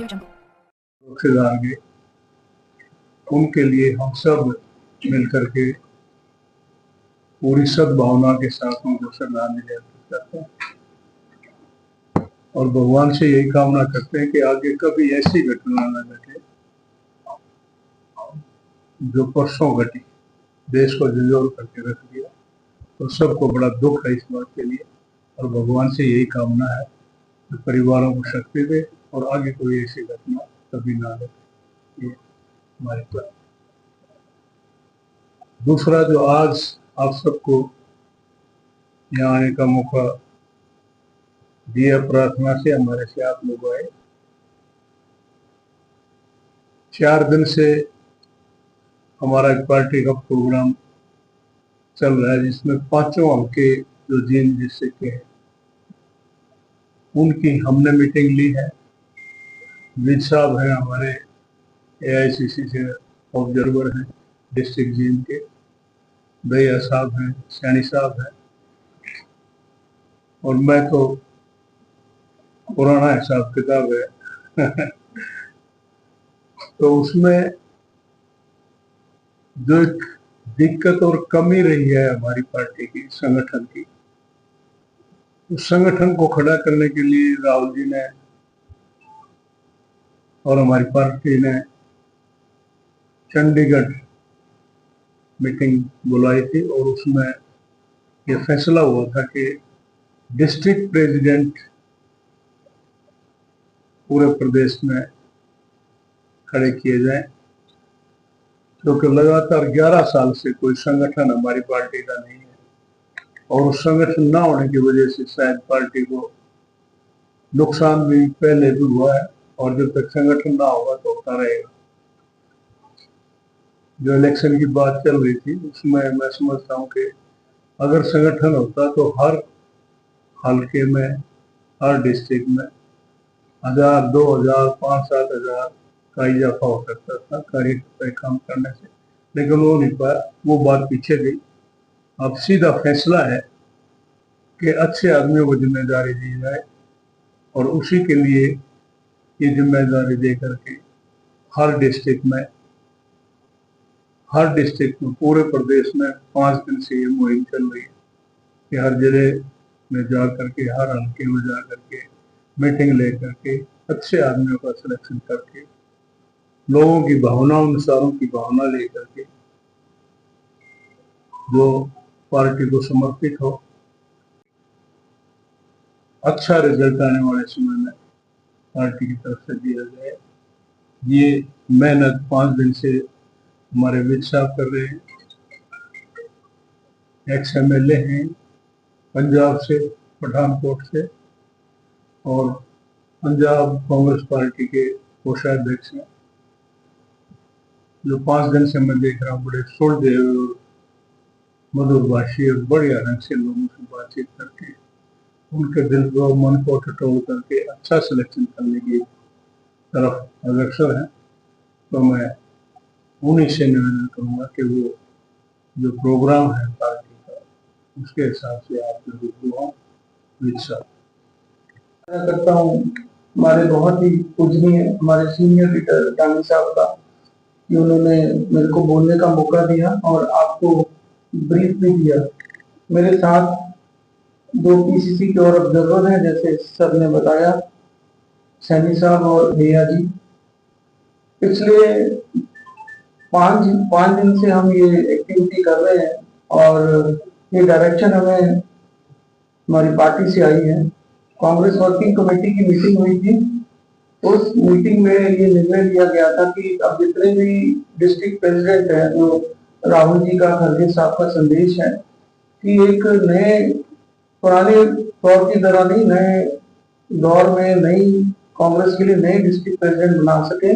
से आगे उनके लिए हम सब मिलकर के पूरी सद्भावना के साथ उनको श्रद्धांजलि अर्पित करते हैं और भगवान से यही कामना करते हैं कि आगे कभी ऐसी घटना न घटे जो परसों घटी, देश को झंझोर करके रख दिया। तो सबको बड़ा दुख है इस बात के लिए और भगवान से यही कामना है कि परिवारों को शक्ति दे और आगे कोई ऐसी घटना कभी ना घटे। ये हमारी प्रार्थना। दूसरा, जो आज आप सबको यहाँ आने का मौका दिया, प्रार्थना से हमारे से आप लोग आए। 4 दिन से हमारा एक पार्टी का प्रोग्राम चल रहा है जिसमें 5 अंक के जो जीन जिससे के हैं उनकी हमने मीटिंग ली है। विज साहब हैं हमारे AICC से ऑब्जर्वर हैं डिस्ट्रिक्ट जीन के, भैया साहब हैं, सैनी साहब हैं और मैं तो पुराना हिसाब किताब है तो उसमें जो एक दिक्कत और कमी रही है हमारी पार्टी की, संगठन की, उस संगठन को खड़ा करने के लिए राहुल जी ने और हमारी पार्टी ने चंडीगढ़ मीटिंग बुलाई थी और उसमें यह फैसला हुआ था कि डिस्ट्रिक्ट प्रेसिडेंट पूरे प्रदेश में खड़े किए जाएं, क्योंकि लगातार 11 साल से कोई संगठन हमारी पार्टी का नहीं है और उस संगठन ना होने की वजह से शायद पार्टी को नुकसान भी पहले भी हुआ है और जब तक संगठन ना होगा तो होता रहेगा। जो इलेक्शन की बात चल रही थी उसमें मैं समझता हूँ कि अगर संगठन होता तो हर हल्के में, हर डिस्ट्रिक्ट में 1000, 2000, 5, 7,000 का इजाफा हो सकता था कार्य काम करने से, लेकिन वो नहीं पाया, वो बात पीछे गई। अब सीधा फैसला है कि अच्छे आदमियों को जिम्मेदारी दी जाए और उसी के लिए ये जिम्मेदारी दे करके हर डिस्ट्रिक्ट में पूरे प्रदेश में 5 दिन से ये मुहिम चल रही है कि हर जिले में जा करके, हर हल्के में जा करके मीटिंग ले करके अच्छे आदमियों का सिलेक्शन करके लोगों की भावनाओं अनुसार उनकी भावना लेकर के जो पार्टी को समर्पित हो, अच्छा रिजल्ट आने वाले समय में पार्टी की तरफ से दिया जाए। ये मेहनत 5 दिन से हमारे विज साहब कर रहे हैं। XMLA हैं पंजाब से, पठानकोट से, और पंजाब कांग्रेस पार्टी के कोषाध्यक्ष हैं, जो 5 दिन से मैं देख रहा हूँ बड़े सुलझे और मधुर भाषी और बढ़िया ढंग से लोगों से बातचीत करके उनके दिल को, मन को टटोल करके अच्छा सिलेक्शन करने की तरफ अग्रसर है। तो मैं उन्हीं से निवेदन करूंगा कि वो जो प्रोग्राम है पार्टी का उसके हिसाब से आप जरूर करता हूँ हमारे बहुत ही पूजनीय हमारे सीनियर लीडर डांगी साहब का कि उन्होंने मेरे को बोलने का मौका दिया और आपको ब्रीफ भी दिया। मेरे साथ 2 PCC के और ऑब्जर्वर हैं, जैसे सर ने बताया, सैनी साहब और भैया जी। पिछले 5 दिन से हम ये एक्टिविटी कर रहे हैं और ये डायरेक्शन हमें हमारी पार्टी से आई है। कांग्रेस वर्किंग कमेटी की मीटिंग हुई थी, उस मीटिंग में ये निर्णय लिया गया था कि अब जितने भी डिस्ट्रिक्ट प्रेसिडेंट हैं, जो राहुल जी का, खड़गे साहब का संदेश है कि एक नए पुराने दौर की तरह नहीं, नए दौर में नई कांग्रेस के लिए नए डिस्ट्रिक्ट प्रेसिडेंट बना सके,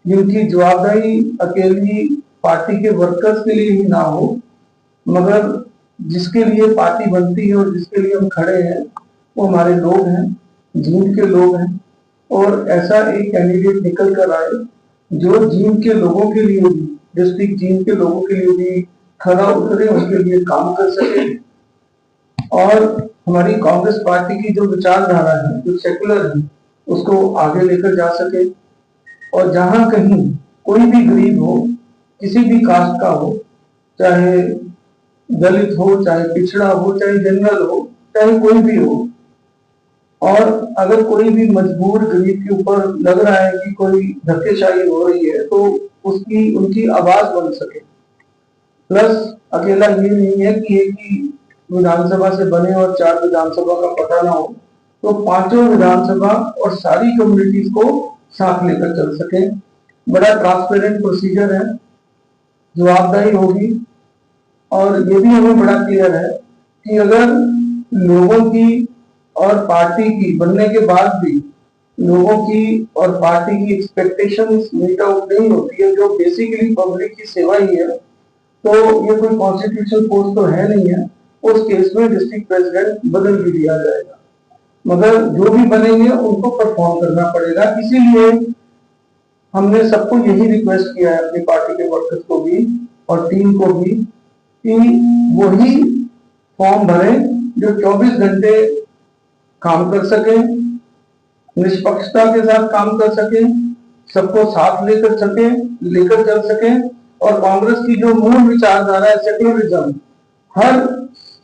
जिनकी जवाबदारी अकेली पार्टी के वर्कर्स के लिए ही ना हो, मगर जिसके लिए पार्टी बनती है और जिसके लिए हम खड़े हैं वो हमारे लोग हैं, जींद के लोग हैं। और ऐसा एक कैंडिडेट निकल कर आए जो जींद के लोगों के लिए भी, डिस्ट्रिक्ट जींद के लोगों के लिए भी खरा उतरे, उनके लिए काम कर सके। और हमारी कांग्रेस पार्टी की जो विचारधारा है, जो सेकुलर है, उसको आगे लेकर जा सके। और जहां कहीं कोई भी गरीब हो, किसी भी कास्ट का हो, चाहे दलित हो, चाहे पिछड़ा हो, चाहे जनरल हो, चाहे कोई भी हो, और अगर कोई भी मजबूर गरीब के ऊपर लग रहा है कि कोई धक्केशाही हो रही है, तो उसकी उनकी आवाज बन सके। प्लस अकेला ये नहीं है कि एक ही विधानसभा से बने और 4 विधानसभा का पता ना हो, तो 5 विधानसभा और सारी कम्युनिटीज को साथ लेकर चल सके। बड़ा ट्रांसपेरेंट प्रोसीजर है, जवाबदारी होगी। और ये भी हमें बड़ा क्लियर है कि अगर लोगों की और पार्टी की बनने के बाद भी लोगों की और पार्टी की एक्सपेक्टेशंस मीट आउट नहीं होती है, जो बेसिकली पब्लिक की सेवा ही है, तो ये कोई कॉन्स्टिट्यूशनल पोस्ट तो है नहीं है। उस केस में डिस्ट्रिक्ट प्रेसिडेंट बदल भी दिया जाएगा, मगर जो भी बनेंगे उनको परफॉर्म करना पड़ेगा। इसीलिए हमने सबको यही रिक्वेस्ट किया है, अपनी पार्टी के वर्कर्स को भी और टीम को भी, कि वही फॉर्म भरें जो 24 घंटे काम कर सके, निष्पक्षता के साथ काम कर सके, सबको साथ लेकर चल सके। और कांग्रेस की जो मूल विचारधारा है सेक्युलरिज्म, हर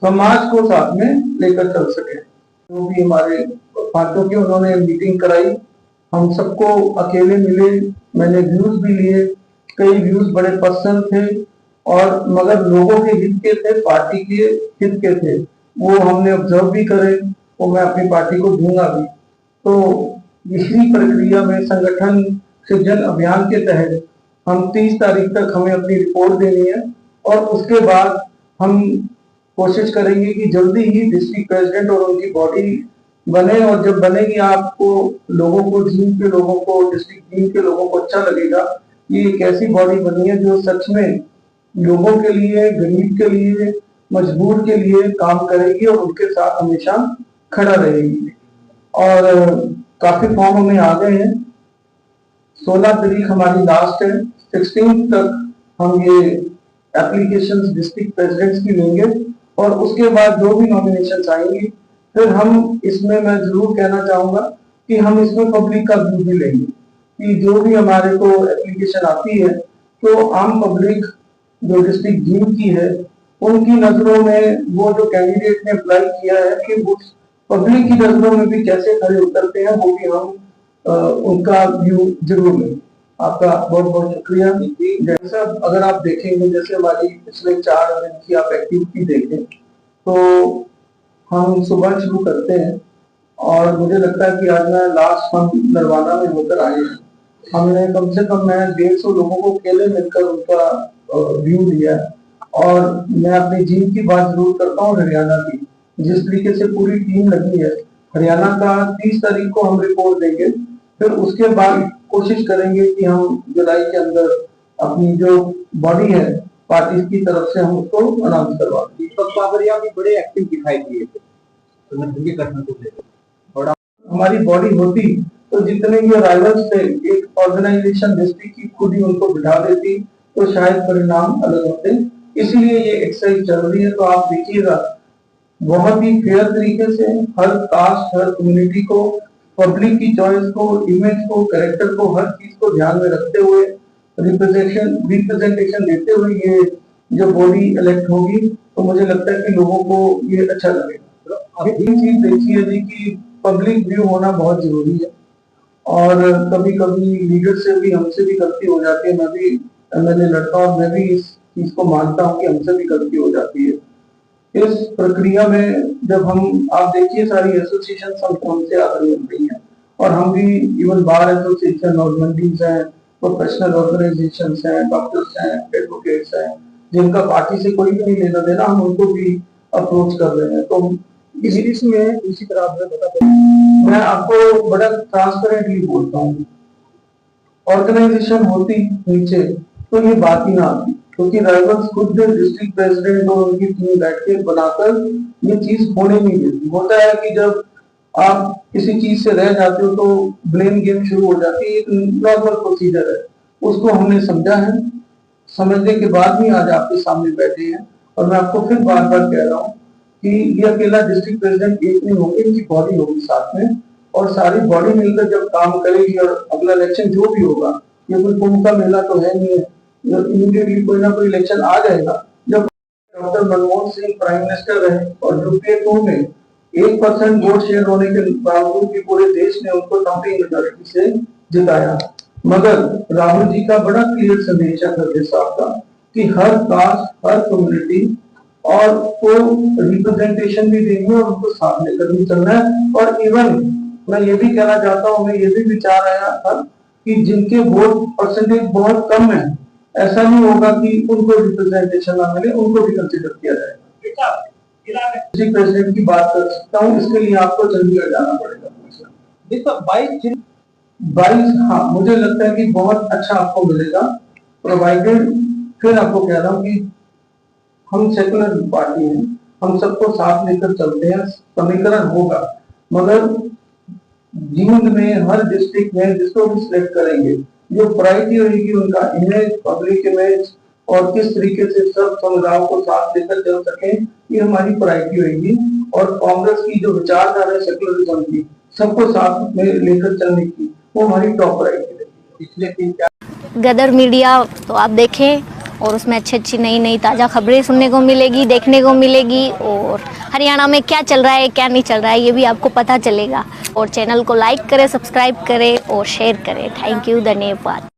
समाज को साथ में लेकर चल सके। जो भी हमारे पार्टियों की उन्होंने मीटिंग कराई, हम सबको अकेले मिले, मैंने व्यूज भी लिए, कई व्यूज बड़े पसंद थे और मगर लोगों के हित के थे, पार्टी के हित के थे, वो हमने ऑब्जर्व भी करे, वो मैं अपनी पार्टी को दूंगा भी। तो इसी प्रक्रिया में संगठन सृजन अभियान के तहत हम 30 तारीख तक हमें अपनी रिपोर्ट देनी है और उसके बाद हम कोशिश करेंगे कि जल्दी ही डिस्ट्रिक्ट प्रेसिडेंट और उनकी बॉडी बने। और जब बनेगी, आपको लोगों को, जींद के लोगों को, डिस्ट्रिक्ट जींद के लोगों को अच्छा लगेगा कि एक ऐसी बॉडी बनी है जो सच में लोगों के लिए, गरीब के लिए, मजबूर के लिए काम करेगी और उनके साथ हमेशा खड़ा रहेगी। और काफी फॉर्म हमें आ गए हैं, 16 तारीख हमारी लास्ट है, 16 तक हम ये एप्लीकेशंस डिस्ट्रिक्ट प्रेसिडेंट्स की लेंगे और उसके बाद जो भी नॉमिनेशंस आएंगी, फिर हम इसमें, मैं जरूर कहना चाहूंगा कि हम इसमें पब्लिक का व्यू भी लेंगे, कि जो भी हमारे को एप्लीकेशन आती है, तो आम पब्लिक जो डिस्ट्रिक्ट जींद की है, उनकी नजरों में वो जो कैंडिडेट ने अप्लाई किया है, कि उस पब्लिक की नजरों में भी कैसे खड़े उतरते हैं, वो भी हम उनका व्यू जरूर लें। आपका बहुत बहुत शुक्रिया। जैसा अगर आप देखेंगे, जैसे हमारी पिछले 4 दिन की आप एक्टिविटी देखें, तो हम सुबह शुरू करते हैं और मुझे लगता है कि आज मैं लास्ट मंथ नरवाना में होकर आए हैं। हमने कम से कम, मैं 150 लोगों को अकेले मिलकर उनका व्यू दिया है। और मैं अपनी जीत की बात जरूर करता हूँ हरियाणा की, जिस तरीके से पूरी टीम लगी है। हरियाणा का 30 तारीख को हम रिपोर्ट देंगे, फिर उसके बाद कोशिश करेंगे कि हम जुलाई के अंदर अपनी जो बॉडी है पार्टी की तरफ से हम उसको अनाउंस करवा दें। दीपक बाबरिया भी बड़े एक्टिव दिखाई दिए थे संगठन के गठन को लेकर। और हमारी बॉडी होती तो जितने ये राइवल्स थे, एक ऑर्गेनाइजेशन डिस्ट्रिक्ट की खुद ही उनको बिठा देती, तो शायद परिणाम अलग होते। इसीलिए ये एक्सरसाइज चल रही है। तो आप देखिएगा, बहुत ही फेयर तरीके से हर कास्ट, हर कम्युनिटी को, पब्लिक की चॉइस को, इमेज को, कैरेक्टर को, हर चीज को ध्यान में रखते हुए, रिप्रेजेंटेशन देते हुए ये जो बॉडी इलेक्ट होगी, तो मुझे लगता है कि लोगों को ये अच्छा लगेगा। अब एक चीज देखिए जी कि पब्लिक व्यू होना बहुत जरूरी है और कभी कभी लीडर से भी, हमसे भी गलती हो जाती है। मैं भी एमएलए लड़का और मैं भी इस चीज को मानता हूँ कि हमसे भी गलती हो जाती है। इस प्रक्रिया में जब हम, आप देखिए सारी एसोसिएशन हमसे आकर मिल रही है और हम भी, इवन बार एसोसिएशन और मंडीज हैं, प्रोफेशनल ऑर्गेनाइजेशन हैं, डॉक्टर्स हैं, एडवोकेट्स हैं, जिनका पार्टी से कोई भी नहीं लेना देना, हम उनको भी अप्रोच कर रहे हैं। तो इसमें इसी तरह से मैं आपको बड़ा ट्रांसपेरेंटली बोलता हूँ, ऑर्गेनाइजेशन होती नीचे तो ये बात ही ना आती, क्योंकि राइवल्स खुद डिस्ट्रिक्ट प्रेसिडेंट और उनकी टीम बैठ के बनाकर ये चीज होने नहीं देती। होता है कि जब आप किसी चीज से रह जाते हो तो ब्लेम गेम शुरू हो जाती है। एक नॉर्मल प्रोसीजर है, उसको हमने समझा है, समझने के बाद ही आज आपके सामने बैठे हैं। और मैं आपको फिर बार बार कह रहा हूँ कि ये अकेला डिस्ट्रिक्ट प्रेसिडेंट एक नहीं होंगे, इनकी बॉडी होगी साथ में और सारी बॉडी मिलकर जब काम करेगी और अगला इलेक्शन जो भी होगा, ये कोई कुंभ का मेला तो है नहीं है, इमीडिएटली कोई ना कोई इलेक्शन आ जाएगा। जब doctor Manmohan Singh prime minister रहे और यूपीए 2 में 1% वोट शेयर होने के बावजूद भी पूरे देश ने उनको काफी मेजॉरिटी से जिताया। मगर राहुल जी का बड़ा क्लियर संदेश है खड़गे साहब का कि हर कास्ट, हर कम्युनिटी और को रिप्रेजेंटेशन भी देंगे और उनको साथ लेकर भी चलना है। और इवन मैं ये भी कहना चाहता हूँ, मैं ये भी विचार आया था कि जिनके वोट परसेंटेज बहुत कम है, ऐसा नहीं होगा कि उनको रिप्रेजेंटेशन ना मिले, उनको भी कंसिडर किया जाएगा। किसी प्रेसिडेंट की बात कर सकता हूँ, इसके लिए आपको चंडीगढ़ जाना पड़ेगा। 22, हाँ मुझे लगता है कि बहुत अच्छा आपको मिलेगा, प्रोवाइडेड, फिर आपको कह रहा हूँ कि हम सेकुलर पार्टी हैं, हम सबको साथ लेकर चलते हैं, समीकरण होगा। मगर जींद में हर डिस्ट्रिक्ट में जिसको भी सिलेक्ट करेंगे, जो प्रायोरिटी होगी उनका इमेज, पब्लिक इमेज और किस तरीके से सब समुदायों को साथ लेकर चल सके, ये हमारी प्रायोरिटी होगी। और कांग्रेस की जो विचारधारा है सेकुलरिज्म की, सबको साथ में लेकर चलने की, वो हमारी टॉप प्रायोरिटी है। पिछले 3-4 गदर मीडिया तो आप देखें और उसमें अच्छी नई ताज़ा खबरें सुनने को मिलेगी, देखने को मिलेगी, और हरियाणा में क्या चल रहा है क्या नहीं चल रहा है ये भी आपको पता चलेगा। और चैनल को लाइक करें, सब्सक्राइब करें और शेयर करें। थैंक यू, धन्यवाद।